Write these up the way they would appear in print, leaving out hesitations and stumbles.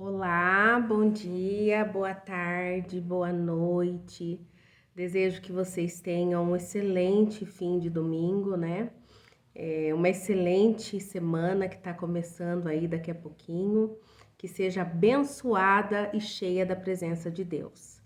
Olá, bom dia, boa tarde, boa noite. Desejo que vocês tenham um excelente fim de domingo, né? Uma excelente semana que está começando aí daqui a pouquinho, que seja abençoada e cheia da presença de Deus.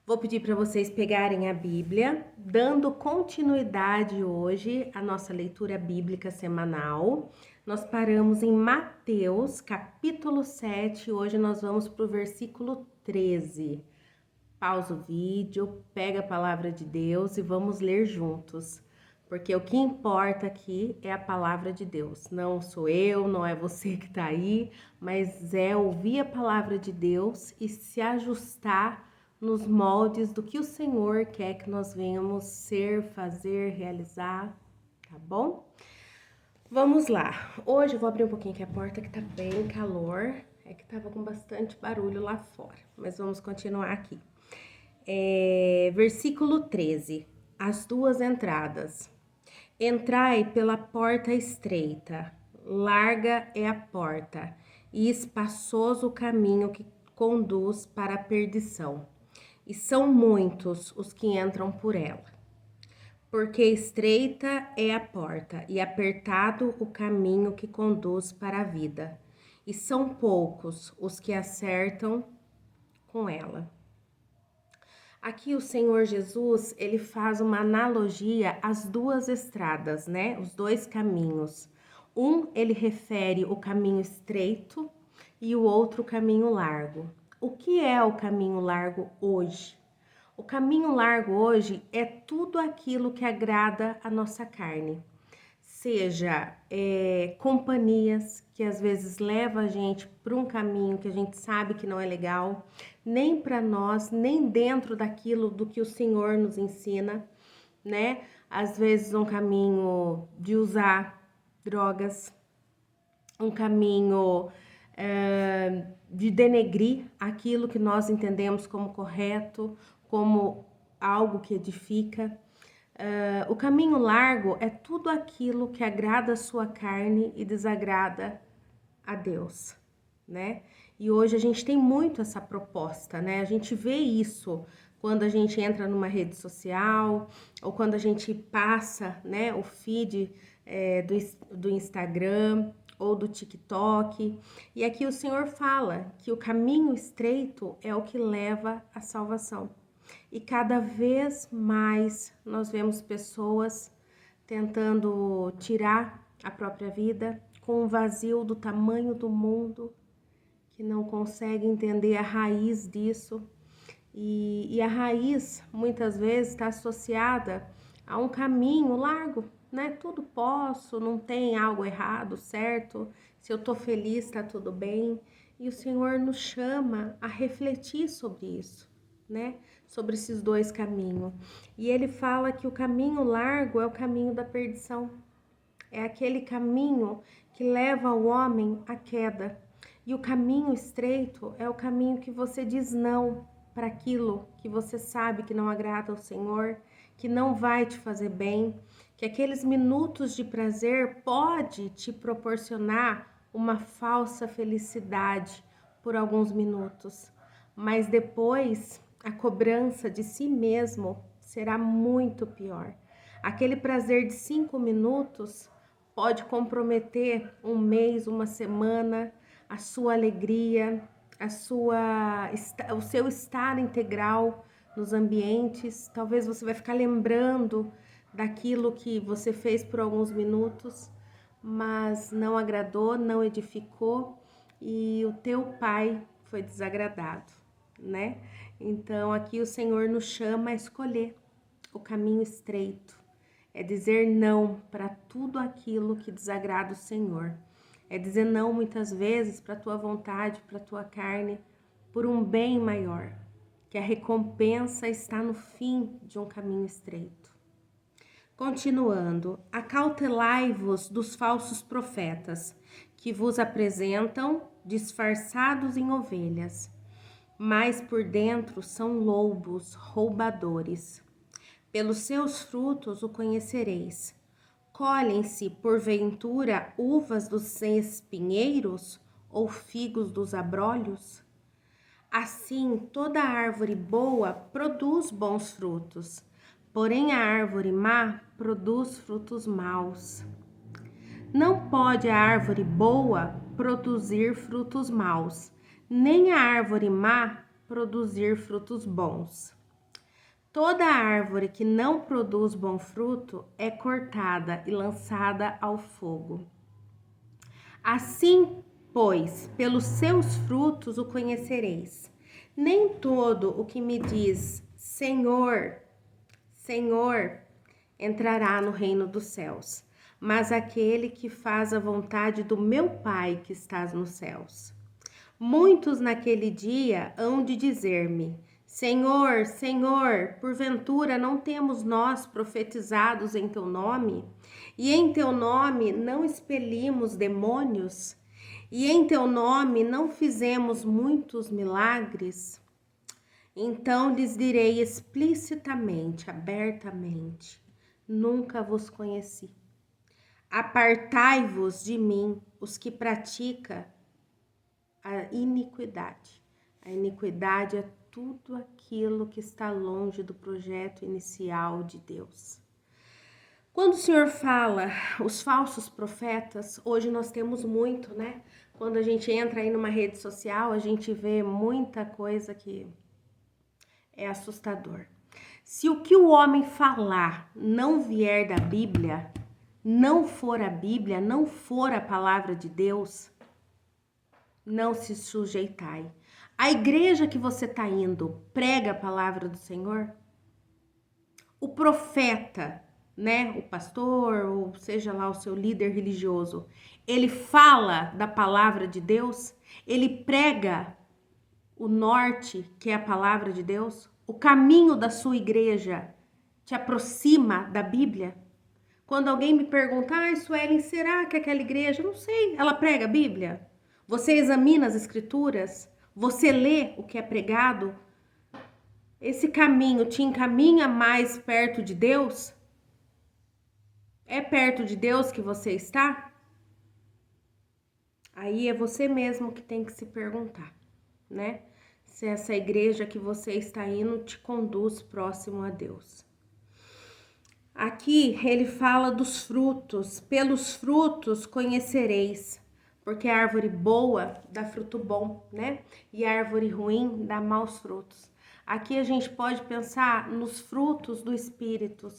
Vou pedir para vocês pegarem a Bíblia, dando continuidade hoje à nossa leitura bíblica semanal. Nós paramos em Mateus, capítulo 7, hoje nós vamos para o versículo 13. Pausa o vídeo, pega a palavra de Deus e vamos ler juntos. Porque o que importa aqui é a palavra de Deus. Não sou eu, não é você que está aí, mas é ouvir a palavra de Deus e se ajustar nos moldes do que o Senhor quer que nós venhamos ser, fazer, realizar, tá bom? Vamos lá. Hoje eu vou abrir um pouquinho aqui a porta que tá bem calor. É que tava com bastante barulho lá fora, mas vamos continuar aqui. Versículo 13. As duas entradas. Entrai pela porta estreita, larga é a porta, e espaçoso o caminho que conduz para a perdição, e são muitos os que entram por ela. Porque estreita é a porta, e apertado o caminho que conduz para a vida, e são poucos os que acertam com ela. Aqui o Senhor Jesus, ele faz uma analogia às duas estradas, né? Os dois caminhos. Ele refere o caminho estreito e o outro o caminho largo. O que é o caminho largo hoje? O caminho largo hoje é tudo aquilo que agrada a nossa carne. Seja companhias que às vezes levam a gente para um caminho que a gente sabe que não é legal, nem para nós, nem dentro daquilo do que o Senhor nos ensina, né? Às vezes um caminho de usar drogas, um caminho de denegrir aquilo que nós entendemos como correto, como algo que edifica. O caminho largo é tudo aquilo que agrada a sua carne e desagrada a Deus, né? E hoje a gente tem muito essa proposta, né? A gente vê isso quando a gente entra numa rede social ou quando a gente passa, né, o feed do Instagram ou do TikTok. E aqui o Senhor fala que o caminho estreito é o que leva à salvação. E cada vez mais nós vemos pessoas tentando tirar a própria vida com um vazio do tamanho do mundo, que não consegue entender a raiz disso. E a raiz muitas vezes está associada a um caminho largo, né? Tudo posso, não tem algo errado, certo? Se eu tô feliz, tá tudo bem. E o Senhor nos chama a refletir sobre isso, né? Sobre esses dois caminhos. E ele fala que o caminho largo é o caminho da perdição. É aquele caminho que leva o homem à queda. E o caminho estreito é o caminho que você diz não para aquilo que você sabe que não agrada ao Senhor, que não vai te fazer bem, que aqueles minutos de prazer pode te proporcionar uma falsa felicidade por alguns minutos, mas depois a cobrança de si mesmo será muito pior. Aquele prazer de 5 minutos pode comprometer um mês, uma semana, a sua alegria, o seu estar integral nos ambientes. Talvez você vai ficar lembrando daquilo que você fez por alguns minutos, mas não agradou, não edificou e o teu pai foi desagradado, né? Então aqui o Senhor nos chama a escolher o caminho estreito. É dizer não para tudo aquilo que desagrada o Senhor. É dizer não muitas vezes para a tua vontade, para a tua carne, por um bem maior, que a recompensa está no fim de um caminho estreito. Continuando, acautelai-vos dos falsos profetas, que vos apresentam disfarçados em ovelhas, mas por dentro são lobos roubadores. Pelos seus frutos o conhecereis. Colhem-se, porventura, uvas dos espinheiros ou figos dos abrolhos? Assim, toda árvore boa produz bons frutos, porém a árvore má produz frutos maus. Não pode a árvore boa produzir frutos maus, nem a árvore má produzir frutos bons. Toda árvore que não produz bom fruto é cortada e lançada ao fogo. Assim, pois, pelos seus frutos o conhecereis. Nem todo o que me diz Senhor, Senhor, entrará no reino dos céus, mas aquele que faz a vontade do meu Pai que estás nos céus. Muitos naquele dia hão de dizer-me: Senhor, Senhor, porventura não temos nós profetizados em teu nome? E em teu nome não expelimos demônios? E em teu nome não fizemos muitos milagres? Então lhes direi explicitamente, abertamente: nunca vos conheci. Apartai-vos de mim, os que praticam a iniquidade. A iniquidade é tudo aquilo que está longe do projeto inicial de Deus. Quando o Senhor fala os falsos profetas, hoje nós temos muito, né? Quando a gente entra aí numa rede social, a gente vê muita coisa que é assustador. Se o que o homem falar não vier da Bíblia, não for a Bíblia, não for a palavra de Deus, não se sujeitai. A igreja que você está indo prega a palavra do Senhor? O profeta, né, o pastor, ou seja lá o seu líder religioso, ele fala da palavra de Deus? Ele prega o norte, que é a palavra de Deus? O caminho da sua igreja te aproxima da Bíblia? Quando alguém me pergunta, Suelen, será que aquela igreja? Eu não sei, ela prega a Bíblia? Você examina as escrituras? Você lê o que é pregado? Esse caminho te encaminha mais perto de Deus? É perto de Deus que você está? Aí é você mesmo que tem que se perguntar, né? Se essa igreja que você está indo te conduz próximo a Deus. Aqui ele fala dos frutos. Pelos frutos conhecereis. Porque a árvore boa dá fruto bom, né? E a árvore ruim dá maus frutos. Aqui a gente pode pensar nos frutos do Espírito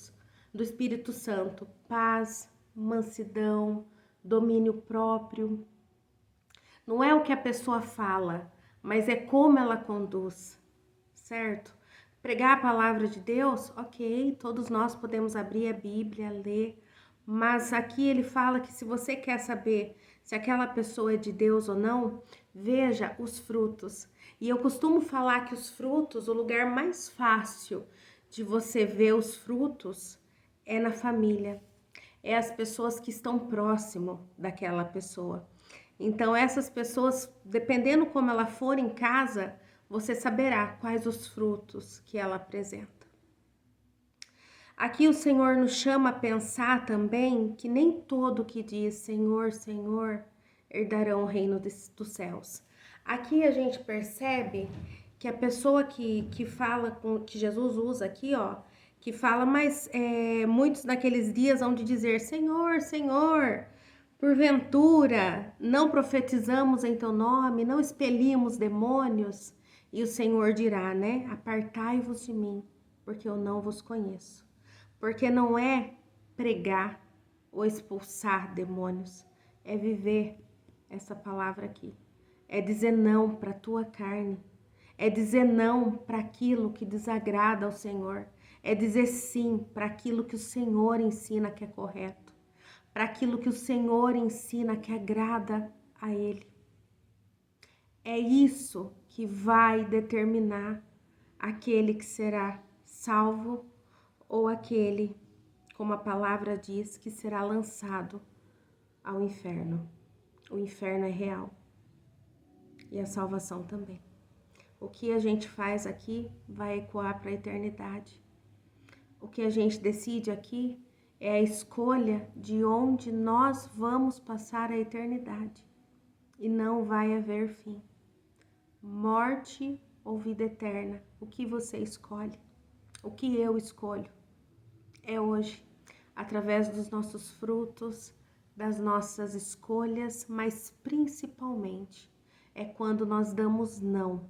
Santo: paz, mansidão, domínio próprio. Não é o que a pessoa fala, mas é como ela conduz, certo? Pregar a palavra de Deus, ok, todos nós podemos abrir a Bíblia, ler, mas aqui ele fala que se você quer saber se aquela pessoa é de Deus ou não, veja os frutos. E eu costumo falar que os frutos, o lugar mais fácil de você ver os frutos é na família, é as pessoas que estão próximo daquela pessoa. Então, essas pessoas, dependendo como ela for em casa, você saberá quais os frutos que ela apresenta. Aqui o Senhor nos chama a pensar também que nem todo que diz Senhor, Senhor, herdarão o reino dos céus. Aqui a gente percebe que a pessoa que fala, que Jesus usa aqui, ó, que fala, mas muitos naqueles dias hão de dizer Senhor, Senhor, porventura não profetizamos em teu nome, não expelimos demônios? E o Senhor dirá, né? Apartai-vos de mim, porque eu não vos conheço. Porque não é pregar ou expulsar demônios, é viver essa palavra aqui. É dizer não para a tua carne. É dizer não para aquilo que desagrada ao Senhor. É dizer sim para aquilo que o Senhor ensina que é correto. Para aquilo que o Senhor ensina que agrada a Ele. É isso que vai determinar aquele que será salvo ou aquele, como a palavra diz, que será lançado ao inferno. O inferno é real e a salvação também. O que a gente faz aqui vai ecoar para a eternidade. O que a gente decide aqui é a escolha de onde nós vamos passar a eternidade. e não vai haver fim. Morte ou vida eterna, o que você escolhe? O que eu escolho? É hoje, através dos nossos frutos, das nossas escolhas, mas principalmente é quando nós damos não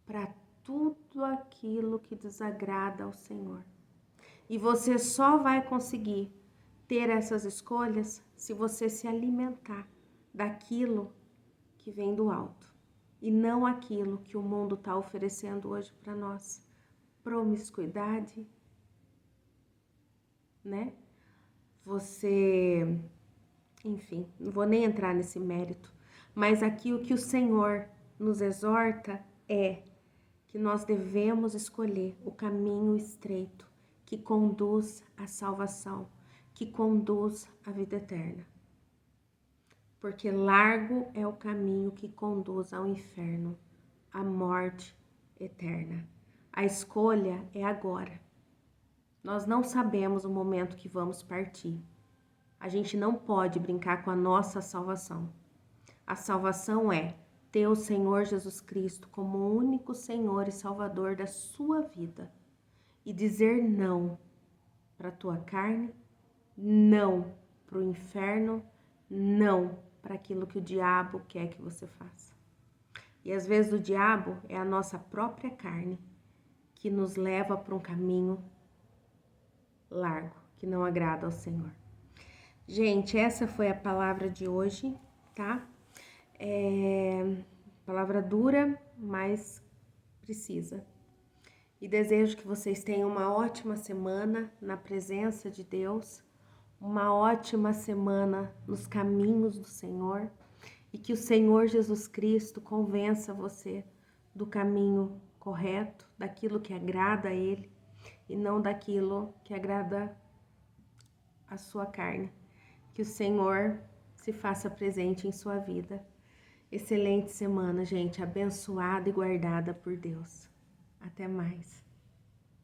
para tudo aquilo que desagrada ao Senhor. E você só vai conseguir ter essas escolhas se você se alimentar daquilo que vem do alto e não aquilo que o mundo está oferecendo hoje para nós. Promiscuidade, né? Você, enfim, não vou nem entrar nesse mérito, mas aqui o que o Senhor nos exorta é que nós devemos escolher o caminho estreito que conduz à salvação, que conduz à vida eterna. Porque largo é o caminho que conduz ao inferno, à morte eterna. A escolha é agora. Nós não sabemos o momento que vamos partir. A gente não pode brincar com a nossa salvação. A salvação é ter o Senhor Jesus Cristo como o único Senhor e Salvador da sua vida e dizer não para a tua carne, não para o inferno, não para aquilo que o diabo quer que você faça. E às vezes o diabo é a nossa própria carne que nos leva para um caminho largo, que não agrada ao Senhor. Gente, essa foi a palavra de hoje, tá? Palavra dura, mas precisa. E desejo que vocês tenham uma ótima semana na presença de Deus, uma ótima semana nos caminhos do Senhor e que o Senhor Jesus Cristo convença você do caminho correto, daquilo que agrada a Ele e não daquilo que agrada a sua carne. Que o Senhor se faça presente em sua vida. Excelente semana, gente, abençoada e guardada por Deus. Até mais.